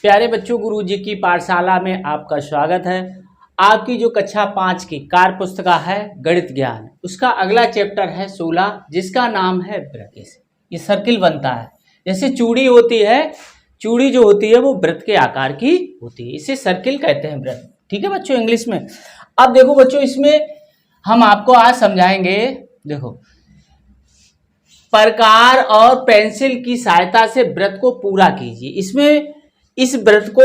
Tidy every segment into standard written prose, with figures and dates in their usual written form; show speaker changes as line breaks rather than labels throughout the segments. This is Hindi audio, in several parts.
प्यारे बच्चों, गुरुजी की पाठशाला में आपका स्वागत है। आपकी जो कक्षा 5 की कार्य पुस्तिका है गणित ज्ञान, उसका अगला चैप्टर है 16, जिसका नाम है वृत्त। ये सर्किल बनता है, जैसे चूड़ी होती है, चूड़ी जो होती है वो वृत्त के आकार की होती है, इसे सर्किल कहते हैं, वृत्त। ठीक है बच्चों, इंग्लिश में। अब देखो बच्चों, इसमें हम आपको आज समझाएंगे। देखो, प्रकार और पेंसिल की सहायता से वृत्त को पूरा कीजिए। इसमें इस वृत्त को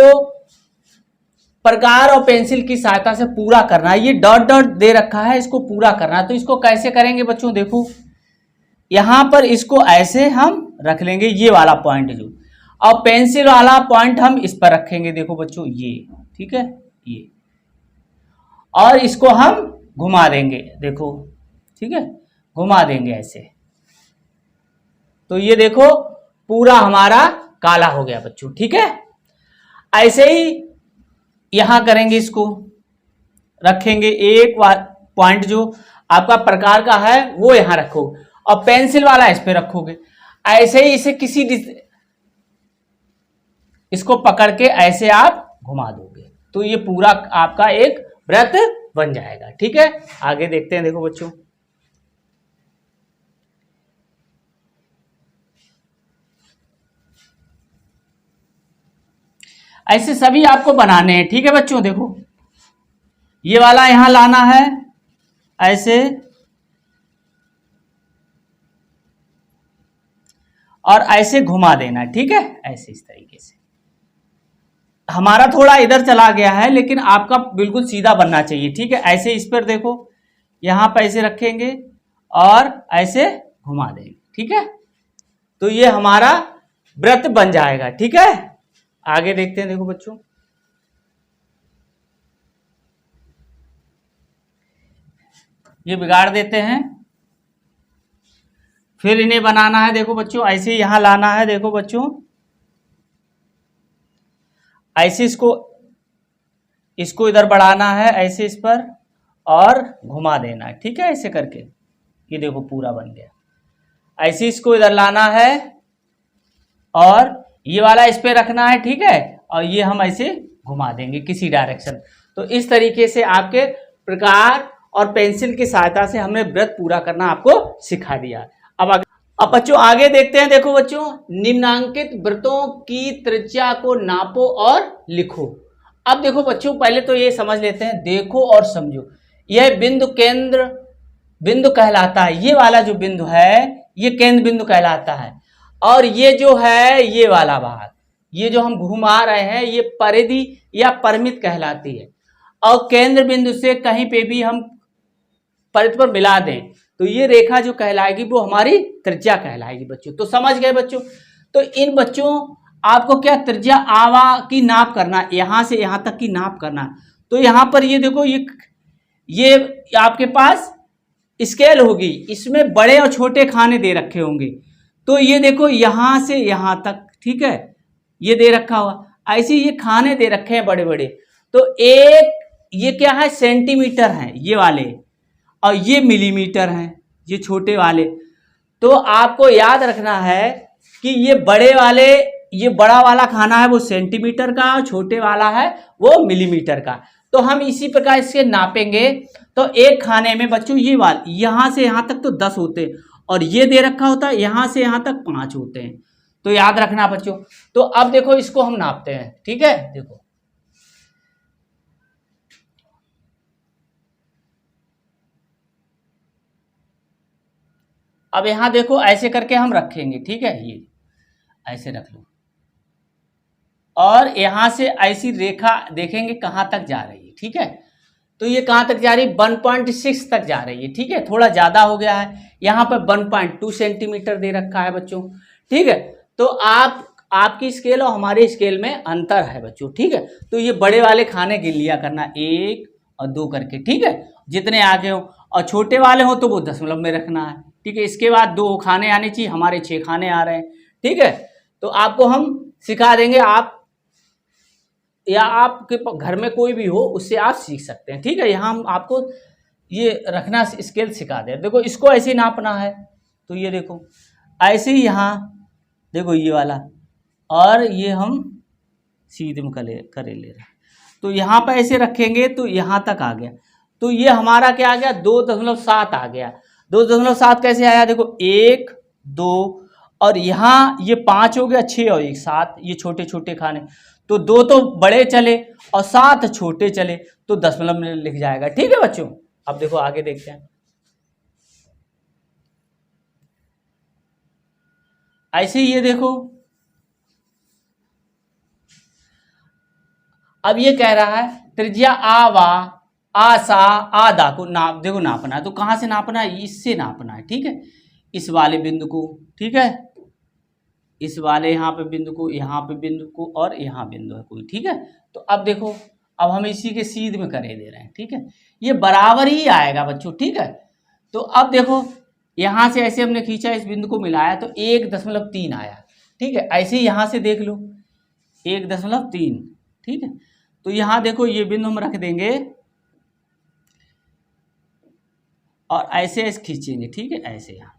प्रकार और पेंसिल की सहायता से पूरा करना है। ये डॉट डॉट दे रखा है, इसको पूरा करना है। तो इसको कैसे करेंगे बच्चों? देखो, यहां पर इसको ऐसे हम रख लेंगे, ये वाला पॉइंट जो, और पेंसिल वाला पॉइंट हम इस पर रखेंगे। देखो बच्चों, ये ठीक है, ये, और इसको हम घुमा देंगे। देखो, ठीक है, घुमा देंगे ऐसे। तो ये देखो पूरा हमारा काला हो गया बच्चों। ठीक है, ऐसे ही यहां करेंगे, इसको रखेंगे, एक पॉइंट जो आपका प्रकार का है वो यहां रखोगे और पेंसिल वाला इस पे रखोगे। ऐसे ही इसे किसी इसको पकड़ के ऐसे आप घुमा दोगे, तो ये पूरा आपका एक वृत्त बन जाएगा। ठीक है, आगे देखते हैं। देखो बच्चों, ऐसे सभी आपको बनाने हैं। ठीक है बच्चों, देखो ये वाला यहां लाना है ऐसे, और ऐसे घुमा देना। ठीक है, ऐसे इस तरीके से। हमारा थोड़ा इधर चला गया है, लेकिन आपका बिल्कुल सीधा बनना चाहिए। ठीक है, ऐसे इस पर देखो, यहां पर ऐसे रखेंगे और ऐसे घुमा देंगे। ठीक है, तो ये हमारा वृत्त बन जाएगा। ठीक है, आगे देखते हैं। देखो बच्चों, ये बिगाड़ देते हैं, फिर इन्हें बनाना है। देखो बच्चों, ऐसे यहां लाना है। देखो बच्चों, ऐसे इसको इधर बढ़ाना है, ऐसे इस पर, और घुमा देना है। ठीक है, ऐसे करके ये देखो पूरा बन गया। ऐसे इसको इधर लाना है और ये वाला इस पे रखना है। ठीक है, और ये हम ऐसे घुमा देंगे किसी डायरेक्शन। तो इस तरीके से आपके प्रकार और पेंसिल की सहायता से हमने वृत्त पूरा करना आपको सिखा दिया। अब बच्चों आगे देखते हैं। देखो बच्चों, निम्नांकित वृत्तों की त्रिज्या को नापो और लिखो। अब देखो बच्चों, पहले तो ये समझ लेते हैं, देखो और समझो। यह बिंदु केंद्र बिंदु कहलाता है। ये वाला जो बिंदु है ये केंद्र बिंदु कहलाता है, और ये जो है ये वाला भाग, ये जो हम घुमा रहे हैं, ये परिधि या परिमित कहलाती है। और केंद्र बिंदु से कहीं पे भी हम परिधि पर मिला दें तो ये रेखा जो कहलाएगी वो हमारी त्रिज्या कहलाएगी बच्चों। तो समझ गए बच्चों? तो इन बच्चों आपको क्या त्रिज्या आवा की नाप करना, यहां से यहां तक की नाप करना। तो यहां पर ये देखो, ये आपके पास स्केल होगी, इसमें बड़े और छोटे खाने दे रखे होंगे। तो ये देखो यहां से यहां तक, ठीक है, ये दे रखा हुआ। ऐसे ये खाने दे रखे हैं बड़े बड़े। तो एक ये क्या है, सेंटीमीटर है ये वाले, और ये मिलीमीटर हैं ये छोटे वाले। तो आपको याद रखना है कि ये बड़े वाले, ये बड़ा वाला खाना है वो सेंटीमीटर का, और छोटे वाला है वो मिलीमीटर का। तो हम इसी प्रकार इसके नापेंगे। तो एक खाने में बच्चों ये वाले यहां से यहां तक तो 10 होते हैं, और ये दे रखा होता है यहां से यहां तक 5 होते हैं। तो याद रखना बच्चों। तो अब देखो इसको हम नापते हैं। ठीक है, देखो अब यहां देखो ऐसे करके हम रखेंगे। ठीक है, ये ऐसे रख लो, और यहां से ऐसी रेखा देखेंगे कहां तक जा रही है। ठीक है, तो ये कहां तक जा रही है, 1.6 तक जा रही है। ठीक है, थोड़ा ज्यादा हो गया है, यहां पर 1.2 सेंटीमीटर दे रखा है बच्चों। ठीक है, तो आपकी स्केल और हमारे स्केल में अंतर है बच्चों। ठीक है, तो ये बड़े वाले खाने गिन लिया करना, 1 और 2 करके। ठीक है, जितने आगे हो, और छोटे वाले हो तो वो दशमलव में रखना है। ठीक है, इसके बाद 2 खाने आने चाहिए, हमारे 6 खाने आ रहे हैं। ठीक है, तो आपको हम सिखा देंगे, आप या आपके घर में कोई भी हो उससे आप सीख सकते हैं। ठीक है, यहाँ हम आपको ये रखना स्केल सिखा दे। देखो इसको ऐसे ही नापना है, तो ये देखो ऐसे ही यहाँ देखो ये वाला, और ये हम सीधे में करे ले रहे। तो यहाँ पर ऐसे रखेंगे तो यहाँ तक आ गया, तो ये हमारा क्या आ गया 2.7 आ गया। 2.7 कैसे आया, देखो 1 2 और यहाँ ये 5 हो गया, 6 और 1 7, ये छोटे छोटे खाने, तो 2 तो बड़े चले और 7 छोटे चले, तो दशमलव में लिख जाएगा। ठीक है बच्चों, अब देखो आगे देखते हैं। ऐसे ही ये देखो, अब ये कह रहा है त्रिज्या आवा आसा आधा को नाप, देखो नापना है, तो कहाँ से नापना है, इससे नापना है। ठीक है, इस वाले बिंदु को, ठीक है, इस वाले यहाँ पे बिंदु को, यहाँ पे बिंदु को, और यहाँ बिंदु है कोई। ठीक है, तो अब देखो, अब हम इसी के सीध में करे दे रहे हैं। ठीक है, ये बराबर ही आएगा बच्चों। ठीक है, तो अब देखो यहाँ से ऐसे हमने खींचा, इस बिंदु को मिलाया तो 1.3 आया। ठीक है, ऐसे ही यहाँ से देख लो 1.3। ठीक है, तो यहाँ देखो ये बिंदु हम रख देंगे और ऐसे ऐसे खींचेंगे। ठीक है, ऐसे यहाँ,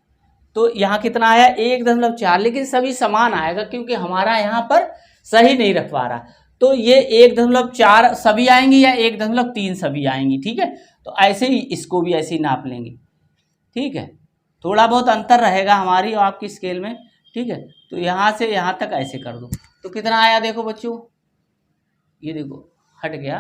तो यहाँ कितना आया 1.4, लेकिन सभी समान आएगा क्योंकि हमारा यहाँ पर सही नहीं रख पा रहा, तो ये 1.4 सभी आएंगी या 1.3 सभी आएंगी। ठीक है, तो ऐसे ही इसको भी ऐसे ही नाप लेंगे। ठीक है, थोड़ा बहुत अंतर रहेगा हमारी और आपकी स्केल में। ठीक है, तो यहाँ से यहाँ तक ऐसे कर दो, तो कितना आया देखो बच्चों, ये देखो हट गया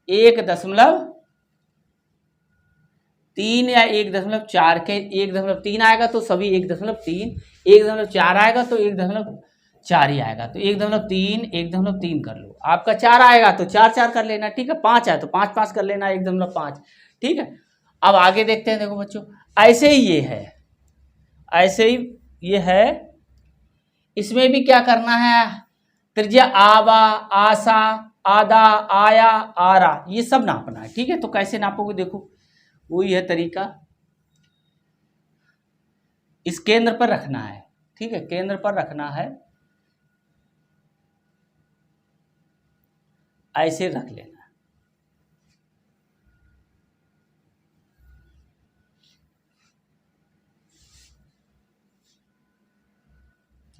1.3 या 1.4 के 1.3 आएगा तो सभी 1.3, 1.4 आएगा तो 1.4 ही आएगा, तो 1.3 कर लो। आपका 4 आएगा तो 4 कर लेना। ठीक है, 5 है तो 5 कर लेना, 1.5। ठीक है, अब आगे देखते हैं। देखो बच्चों, ऐसे ही ये है, ऐसे ही ये है, इसमें भी क्या करना है, त्रिज्या आवा आसा आधा आया आरा, ये सब नापना है। ठीक है, तो कैसे नापोगे, देखो वही है तरीका, इस केंद्र पर रखना है। ठीक है, केंद्र पर रखना है, ऐसे रख लेना,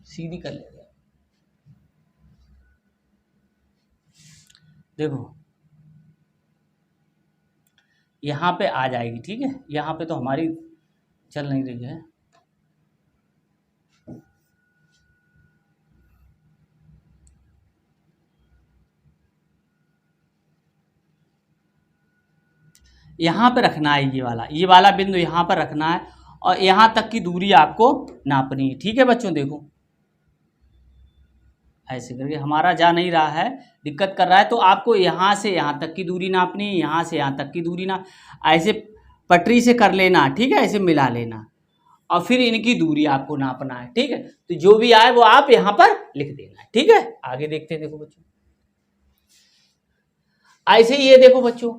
सीधी कर लेगा। देखो यहाँ पे आ जाएगी। ठीक है, यहाँ पे तो हमारी चल नहीं रही है, यहाँ पे रखना है, ये वाला बिंदु यहाँ पर रखना है और यहाँ तक की दूरी आपको नापनी है। ठीक है बच्चों, देखो ऐसे करके, हमारा जा नहीं रहा है, दिक्कत कर रहा है, तो आपको यहाँ से यहाँ तक की दूरी नापनी है, यहाँ से यहाँ तक की दूरी ना, ऐसे पटरी से कर लेना। ठीक है, ऐसे मिला लेना और फिर इनकी दूरी आपको नापना है। ठीक है, तो जो भी आए वो आप यहाँ पर लिख देना है। ठीक है, आगे देखते हैं। देखो बच्चों, ऐसे ही ये देखो बच्चों,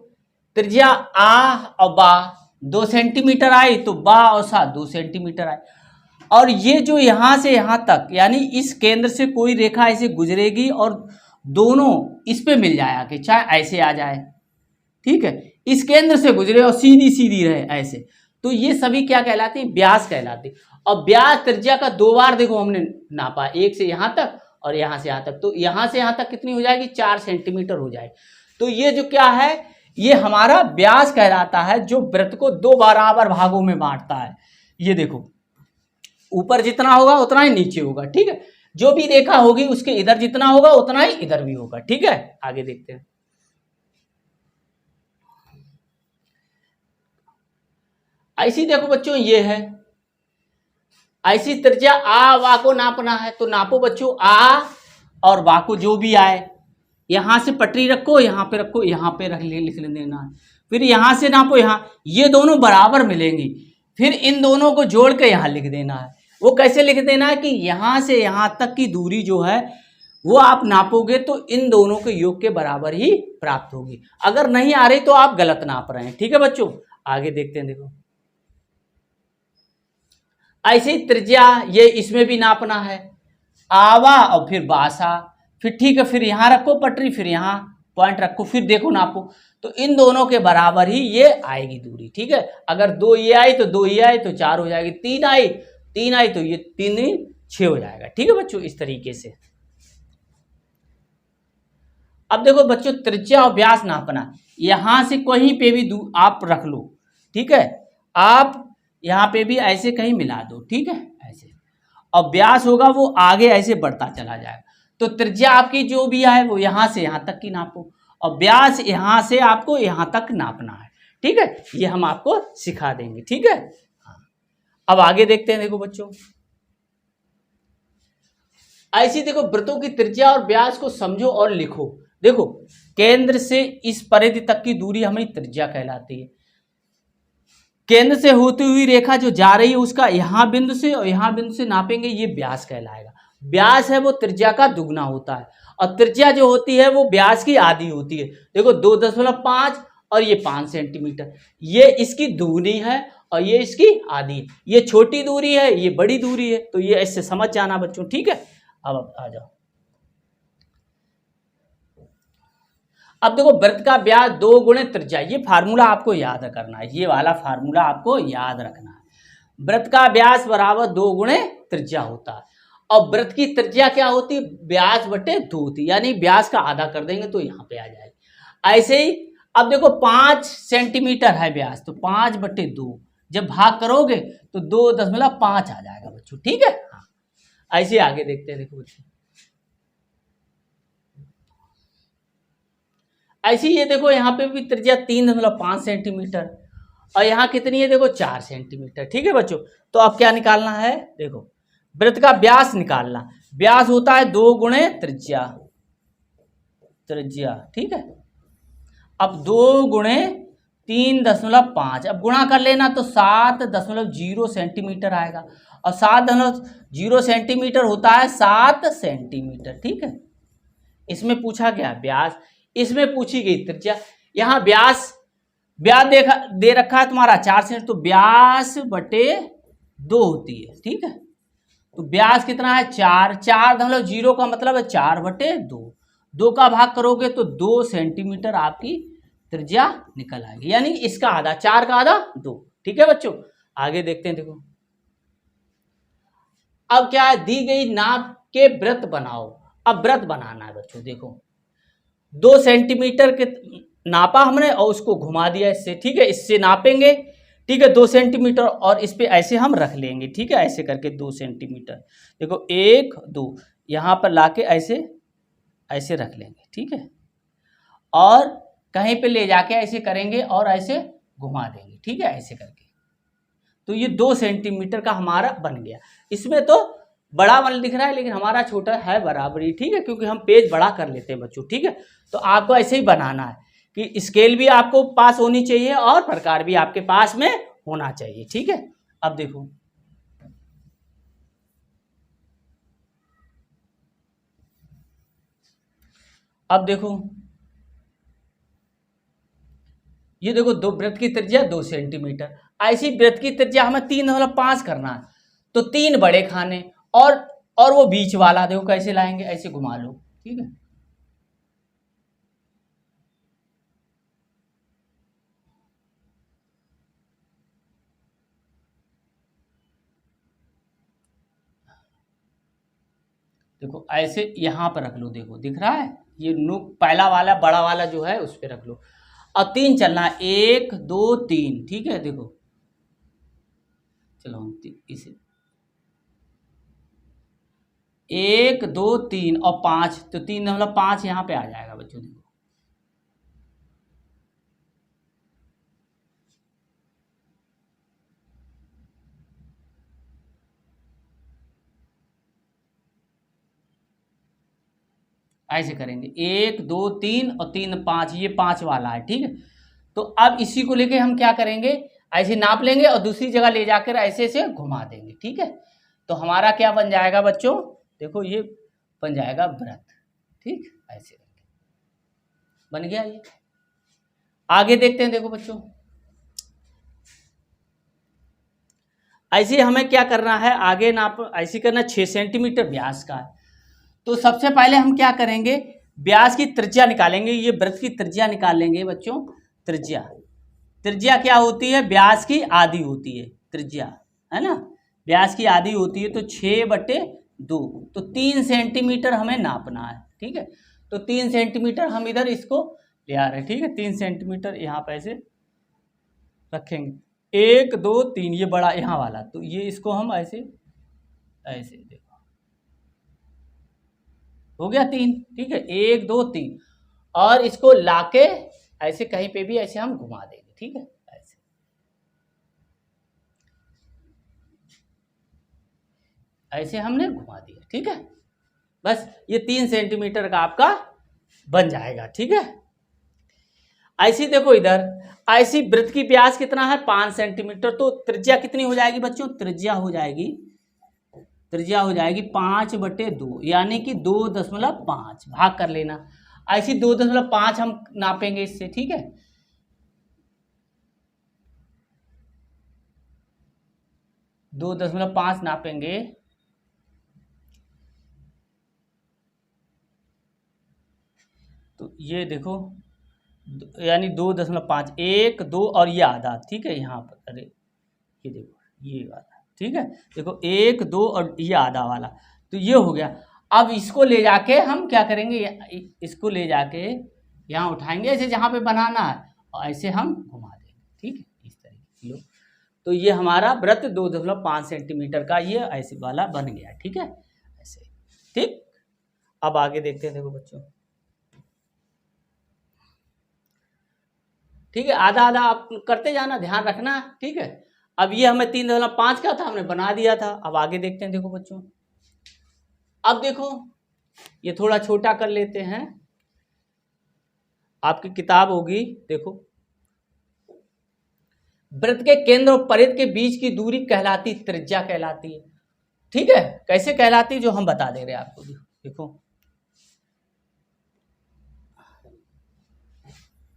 त्रिज्या आ और बा 2 सेंटीमीटर आई, तो बा और सा 2 सेंटीमीटर आए, और ये जो यहाँ से यहाँ तक, यानी इस केंद्र से कोई रेखा ऐसे गुजरेगी और दोनों इस पे मिल जाए आके, चाहे ऐसे आ जाए। ठीक है, इस केंद्र से गुजरे और सीधी सीधी रहे ऐसे, तो ये सभी क्या कहलाती है, व्यास कहलाती। और व्यास त्रिज्या का 2 बार देखो हमने नापा, एक से यहाँ तक और यहाँ से यहाँ तक, तो यहाँ से यहाँ तक कितनी हो जाएगी, 4 सेंटीमीटर हो जाएगी। तो ये जो क्या है, ये हमारा व्यास कहलाता है, जो वृत्त को 2 बराबर भागों में बांटता है। ये देखो, ऊपर जितना होगा उतना ही नीचे होगा। ठीक है, जो भी रेखा होगी उसके इधर जितना होगा उतना ही इधर भी होगा। ठीक है, आगे देखते हैं। ऐसी देखो बच्चों, ये है ऐसी त्रिज्या आ वा को नापना है, तो नापो बच्चों, आ और वा को जो भी आए, यहां से पटरी रखो, यहाँ पे रखो, यहाँ पे रख लिख देना है, फिर यहां से नापो, यहाँ ये दोनों बराबर मिलेंगी, फिर इन दोनों को जोड़ के यहाँ लिख देना है। वो कैसे लिख देना है कि यहाँ से यहाँ तक की दूरी जो है वो आप नापोगे तो इन दोनों के योग के बराबर ही प्राप्त होगी। अगर नहीं आ रही तो आप गलत नाप रहे हैं। ठीक है बच्चों, आगे देखते हैं। देखो ऐसी त्रिज्या ये इसमें भी नापना है, आवा और फिर बासा, फिर ठीक है, फिर यहाँ रखो पटरी, फिर यहाँ पॉइंट रखो, फिर देखो नापो, तो इन दोनों के बराबर ही ये आएगी दूरी। ठीक है, अगर 2 ये आई तो 2 ये आई तो 4 हो जाएगी, 3 आई तो ये 3 6 हो जाएगा। ठीक है बच्चों, इस तरीके से। अब देखो बच्चों, त्रिज्या और व्यास नापना, यहां से कहीं पे भी आप रख लो, ठीक है, आप यहाँ पे भी ऐसे कहीं मिला दो, ठीक है, ऐसे, और व्यास होगा वो आगे ऐसे बढ़ता चला जाएगा। तो त्रिज्या आपकी जो भी है वो यहाँ से यहाँ तक की नापो, और व्यास यहाँ से आपको यहाँ तक नापना है, ठीक है, ये हम आपको सिखा देंगे, ठीक है। अब आगे देखते हैं, देखो बच्चों, ऐसी देखो वृत्तों की त्रिज्या और व्यास को समझो और लिखो। देखो, केंद्र से इस परिधि तक की दूरी हमारी त्रिज्या कहलाती है। केंद्र से होती हुई रेखा जो जा रही है उसका यहाँ बिंदु से और यहाँ बिंदु से नापेंगे, ये व्यास कहलाएगा। व्यास है वो त्रिज्या का दुगना होता है, और त्रिज्या जो होती है वो व्यास की आधी होती है। देखो 2.5 और ये 5 सेंटीमीटर, ये इसकी दुगनी है और ये इसकी आधी है। ये छोटी दूरी है, ये बड़ी दूरी है, तो ये ऐसे समझ जाना बच्चों, ठीक है। अब आ जाओ, अब देखो वृत्त का व्यास 2 गुणे त्रिज्या, ये फार्मूला आपको याद करना है, ये वाला फार्मूला आपको याद रखना है। वृत्त का व्यास बराबर 2 गुणे त्रिज्या होता है, और वृत्त की त्रिज्या क्या होती है, व्यास बटे 2 होती है, यानी व्यास का आधा कर देंगे तो यहाँ पे आ जाएगी। ऐसे ही अब देखो 5 सेंटीमीटर है व्यास, तो 5 बटे 2 जब भाग करोगे तो 2.5 आ जाएगा बच्चों, ठीक है। हाँ, ऐसे आगे देखते हैं, देखो बच्चों, ऐसे ये देखो यहाँ पे भी त्रिज्या 3.5 सेंटीमीटर, और यहाँ कितनी है, देखो 4 सेंटीमीटर, ठीक है बच्चों। तो अब क्या निकालना है, देखो वृत्त का व्यास निकालना, व्यास होता है 2 गुणे त्रिज्या, त्रिज्या, ठीक है। अब 2 गुणे 3.5, अब गुणा कर लेना तो 7.0 सेंटीमीटर आएगा, और 7.0 सेंटीमीटर होता है 7 सेंटीमीटर, ठीक है। इसमें पूछा गया व्यास, इसमें पूछी गई त्रिज्या। यहाँ व्यास दे रखा है तुम्हारा 4 सेंटीमीटर, तो व्यास बटे 2 होती है, ठीक है। तो व्यास कितना है, 4.0 का मतलब है 4 बटे 2, 2 का भाग करोगे तो 2 सेंटीमीटर आपकी त्रिज्या निकल आएगी, यानी इसका आधा, 4 का आधा 2, ठीक है बच्चों। आगे देखते हैं, देखो अब क्या है, दी गई नाप के वृत्त बनाओ। अब वृत्त बनाना है बच्चों, देखो 2 सेंटीमीटर के नापा हमने और उसको घुमा दिया इससे, ठीक है, इससे नापेंगे, ठीक है, 2 सेंटीमीटर, और इस पे ऐसे हम रख लेंगे, ठीक है, ऐसे करके 2 सेंटीमीटर, देखो 1 2 यहाँ पर लाके ऐसे ऐसे रख लेंगे, ठीक है, और कहीं पे ले जाके ऐसे करेंगे और ऐसे घुमा देंगे, ठीक है, ऐसे करके, तो ये 2 सेंटीमीटर का हमारा बन गया। इसमें तो बड़ा वाला दिख रहा है लेकिन हमारा छोटा है बराबरी, ठीक है, क्योंकि हम पेज बड़ा कर लेते हैं बच्चों, ठीक है। तो आपको ऐसे ही बनाना है कि स्केल भी आपको पास होनी चाहिए और प्रकार भी आपके पास में होना चाहिए, ठीक है। अब देखो, अब देखो ये देखो, दो वृत्त की त्रिज्या 2 सेंटीमीटर, ऐसी वृत्त की त्रिज्या हमें 3.5 करना है, तो 3 बड़े खाने और वो बीच वाला देखो कैसे लाएंगे, ऐसे घुमा लो, ठीक है। देखो ऐसे यहाँ पर रख लो, देखो दिख रहा है, ये नुक पहला वाला बड़ा वाला जो है उस पर रख लो। अब 3 चलना है, 1 2 3, ठीक है, देखो चलो हम इसे 1 2 3 और 5, तो 3.5 यहाँ पे आ जाएगा बच्चों, देखो ऐसे करेंगे 1 2 3 और 3 5, ये 5 वाला है, ठीक है। तो अब इसी को लेके हम क्या करेंगे, ऐसे नाप लेंगे और दूसरी जगह ले जाकर ऐसे ऐसे घुमा देंगे, ठीक है। तो हमारा क्या बन जाएगा बच्चों, देखो ये बन जाएगा वृत्त, ठीक, ऐसे बन गया ये। आगे देखते हैं, देखो बच्चों ऐसे हमें क्या करना है, आगे नाप ऐसे करना, 6 सेंटीमीटर व्यास का है। तो सबसे पहले हम क्या करेंगे, व्यास की त्रिज्या निकालेंगे, ये वृत्त की त्रिज्या निकाल लेंगे बच्चों। त्रिज्या, त्रिज्या क्या होती है, व्यास की आधी होती है त्रिज्या, है ना, व्यास की आधी होती है, तो 6/2, तो 3 सेंटीमीटर हमें नापना है, ठीक है। तो 3 सेंटीमीटर हम इधर इसको ले आ रहे हैं, ठीक है। 3 सेंटीमीटर यहाँ पे ऐसे रखेंगे, 1 2 3, ये बड़ा यहाँ वाला, तो ये इसको हम ऐसे ऐसे देखो हो गया 3, ठीक है। 1 2 3, और इसको लाके ऐसे कहीं पे भी ऐसे हम घुमा देंगे, ठीक है। ऐसे ऐसे हमने घुमा दिया, ठीक है। बस ये 3 सेंटीमीटर का आपका बन जाएगा, ठीक है। ऐसी देखो इधर, ऐसी वृत्त की व्यास कितना है 5 सेंटीमीटर, तो त्रिज्या कितनी हो जाएगी बच्चों, त्रिज्या हो जाएगी 5/2, यानी कि 2.5 भाग कर लेना। ऐसी 2.5 हम नापेंगे इससे, ठीक है। 2.5 नापेंगे, तो ये देखो यानी 2.5, 1 2 और ये आधा, ठीक है। यहाँ पर अरे ये देखो ये वाला, ठीक है। देखो 1 2 और ये आधा वाला, तो ये हो गया। अब इसको ले जाके हम क्या करेंगे, इसको ले जाके यहाँ उठाएंगे ऐसे जहाँ पे बनाना है, और ऐसे हम घुमा देंगे, ठीक है। इस तरीके लो, तो ये हमारा वृत्त 2.5 सेंटीमीटर का ये ऐसे वाला बन गया, ठीक है। ऐसे, ठीक। अब आगे देखते हैं, देखो बच्चों, ठीक है। आधा आधा आप करते जाना, ध्यान रखना, ठीक है। अब ये हमें 3.5 का था, हमने बना दिया था। अब आगे देखते हैं, देखो बच्चों, अब देखो ये थोड़ा छोटा कर लेते हैं। आपकी किताब होगी, देखो, वृत्त के केंद्र और परिधि के बीच की दूरी कहलाती त्रिज्या कहलाती है, ठीक है। कैसे कहलाती जो हम बता दे रहे हैं आपको, देखो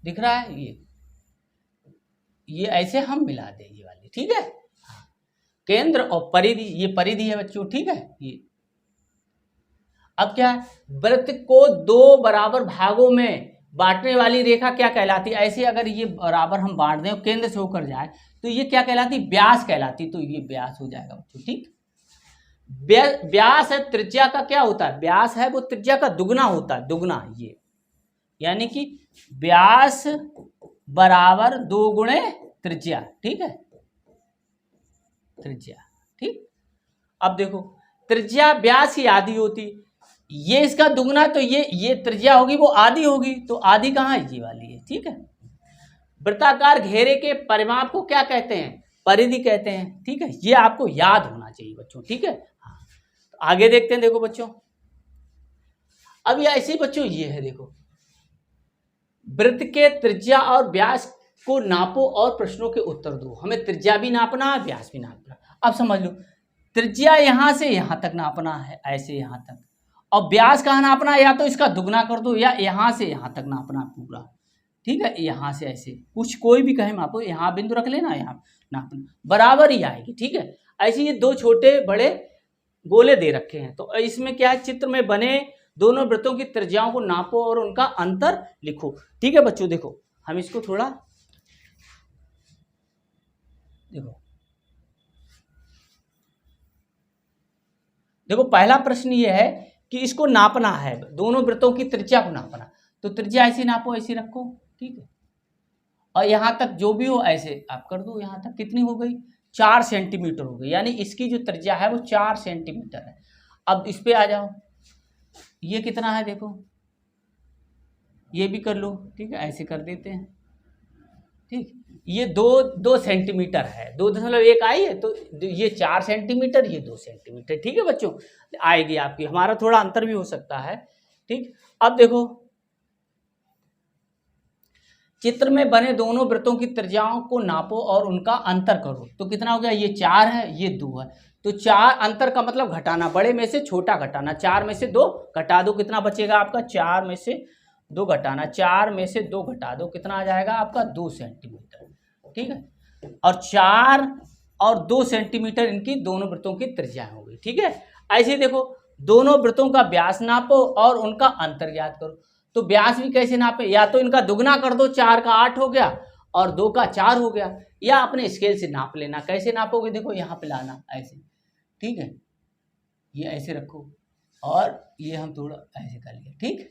दिख रहा है, ये ऐसे हम मिला दें ये वाली, ठीक है। केंद्र और परिधि, ये परिधि है बच्चों, ठीक है। ये अब क्या है, वृत्त को 2 बराबर भागों में बांटने वाली रेखा क्या कहलाती है। ऐसे अगर ये बराबर हम बांट दें, केंद्र से होकर जाए, तो ये क्या कहलाती, व्यास कहलाती। तो ये व्यास हो जाएगा बच्चों, ठीक। व्यास है, त्रिज्या का क्या होता है, व्यास है वो त्रिज्या का दुगना होता है, दुगना, ये यानी कि व्यास बराबर 2 गुणे त्रिज्या, ठीक है, त्रिज्या, ठीक। अब देखो त्रिज्या व्यास की आधी होती, ये इसका दुगना, तो ये त्रिज्या होगी वो आधी होगी, तो आधी कहाँ है, ये वाली है, ठीक है। वृत्ताकार घेरे के परिमाप को क्या कहते हैं, परिधि कहते हैं, ठीक है। ये आपको याद होना चाहिए बच्चों, ठीक है। हाँ, तो आगे देखते हैं, देखो बच्चों, अब ये ऐसे बच्चों ये है, देखो, वृत्त के त्रिज्या और व्यास को नापो और प्रश्नों के उत्तर दो। हमें त्रिज्या भी नापना है, व्यास भी नापना। अब समझ लो, त्रिज्या यहां से यहां तक नापना है, ऐसे यहां तक, और व्यास कहाँ नापना है, या तो इसका दुगना कर दो, या यहां से यहां तक नापना पूरा, ठीक है। यहां से ऐसे कुछ कोई भी कहे मापो, यहाँ बिंदु रख लेना, यहाँ नापना बराबर ही आएगी, ठीक है। ऐसे ये 2 छोटे बड़े गोले दे रखे हैं, तो इसमें क्या है, चित्र में बने दोनों वृत्तों की त्रिज्याओं को नापो और उनका अंतर लिखो, ठीक है बच्चों। देखो हम इसको थोड़ा देखो पहला प्रश्न ये है कि इसको नापना है, दोनों वृत्तों की त्रिज्या को नापना, तो त्रिज्या ऐसी नापो, ऐसी रखो, ठीक है। और यहां तक जो भी हो ऐसे आप कर दो, यहां तक कितनी हो गई, 4 सेंटीमीटर हो गई, यानी इसकी जो त्रिज्या है वो 4 सेंटीमीटर है। अब इस पे आ जाओ, ये कितना है देखो, ये भी कर लो, ठीक है, ऐसे कर देते हैं, ठीक। ये 2 सेंटीमीटर है, 2.1 आई है, तो ये 4 सेंटीमीटर, ये 2 सेंटीमीटर, ठीक है बच्चों, आएगी आपकी। हमारा थोड़ा अंतर भी हो सकता है, ठीक। अब देखो चित्र में बने दोनों वृत्तों की त्रिज्याओं को नापो और उनका अंतर करो, तो कितना हो गया, ये 4 है, ये 2 है, तो 4 अंतर का मतलब घटाना, बड़े में से छोटा घटाना, 4 में से 2 घटा दो, कितना बचेगा आपका, 4 में से 2 घटाना, 4 में से 2 घटा दो, कितना आ जाएगा आपका, 2 सेंटीमीटर, ठीक है। और 4 और 2 सेंटीमीटर इनकी दोनों वृत्तों की त्रिज्या हो गई, ठीक है। ऐसे देखो दोनों वृत्तों का व्यास नापो और उनका अंतर ज्ञात करो, तो व्यास भी कैसे नापे, या तो इनका दुगना कर दो, 4 का 8 हो गया और 2 का 4 हो गया, या अपने स्केल से नाप लेना। कैसे नापोगे, देखो यहाँ पे लाना ऐसे, ठीक है, ये ऐसे रखो और ये हम थोड़ा ऐसे कर लिया, ठीक।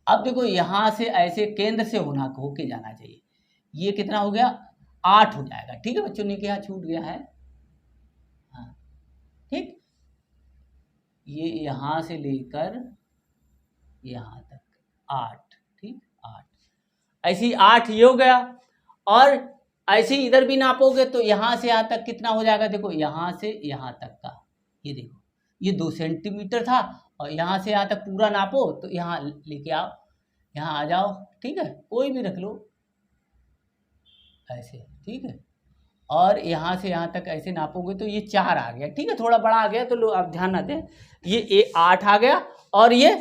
अब देखो यहाँ से ऐसे केंद्र से होके जाना चाहिए, ये कितना हो गया 8 हो जाएगा। ठीक है बच्चों, नीचे यहाँ छूट गया है, हाँ ठीक, ये यहाँ से लेकर यहाँ तक 8, ठीक 8, ऐसे ही 8 ये हो गया। और ऐसे ही इधर भी नापोगे तो यहाँ से यहाँ तक कितना हो जाएगा, देखो यहाँ से यहाँ तक का, ये देखो ये 2 सेंटीमीटर था, और यहाँ से यहाँ तक पूरा नापो तो यहाँ लेके आओ, यहाँ आ जाओ, ठीक है, कोई भी रख लो ऐसे, ठीक है। और यहाँ से यहाँ तक ऐसे नापोगे तो ये 4 आ गया, ठीक है, थोड़ा बड़ा आ गया तो लो आप ध्यान ना दें, ये 8 आ गया और ये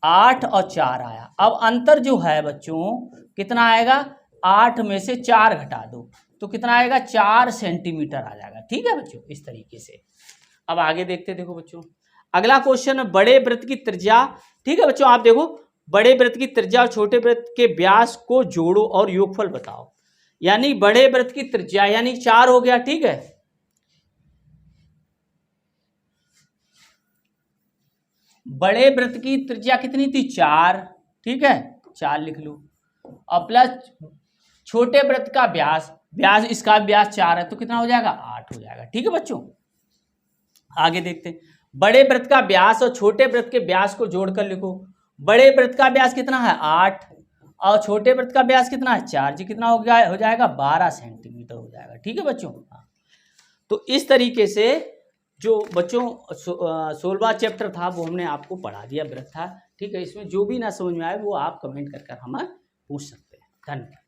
8 और 4 आया। अब अंतर जो है बच्चों कितना आएगा, 8 में से 4 घटा दो तो कितना आएगा, 4 सेंटीमीटर आ जाएगा। ठीक है बच्चों, इस तरीके से। अब आगे देखते, देखो बच्चों अगला क्वेश्चन है बड़े वृत्त की त्रिज्या। ठीक है बच्चों, आप देखो बड़े वृत्त की त्रिज्या और छोटे वृत्त के व्यास को जोड़ो और योगफल बताओ। यानी बड़े वृत्त की त्रिज्या यानी 4 हो गया, ठीक है, बड़े वृत्त की त्रिज्या कितनी थी 4, ठीक है 4 लिख लो, और प्लस छोटे वृत्त का व्यास, इसका व्यास 4 है तो कितना हो जाएगा 8 हो जाएगा। ठीक है बच्चों, आगे देखते हैं, बड़े वृत्त का व्यास और छोटे वृत्त के व्यास को जोड़कर लिखो। बड़े वृत्त का व्यास कितना है 8 और छोटे वृत्त का व्यास कितना है 4, जी कितना हो जाएगा 12 सेंटीमीटर हो जाएगा। ठीक है बच्चों, तो इस तरीके से जो बच्चों 16वां चैप्टर था वो हमने आपको पढ़ा दिया, वृत्त था। ठीक है, इसमें जो भी ना समझ में आए वो आप कमेंट कर हमें पूछ सकते हैं। धन्यवाद।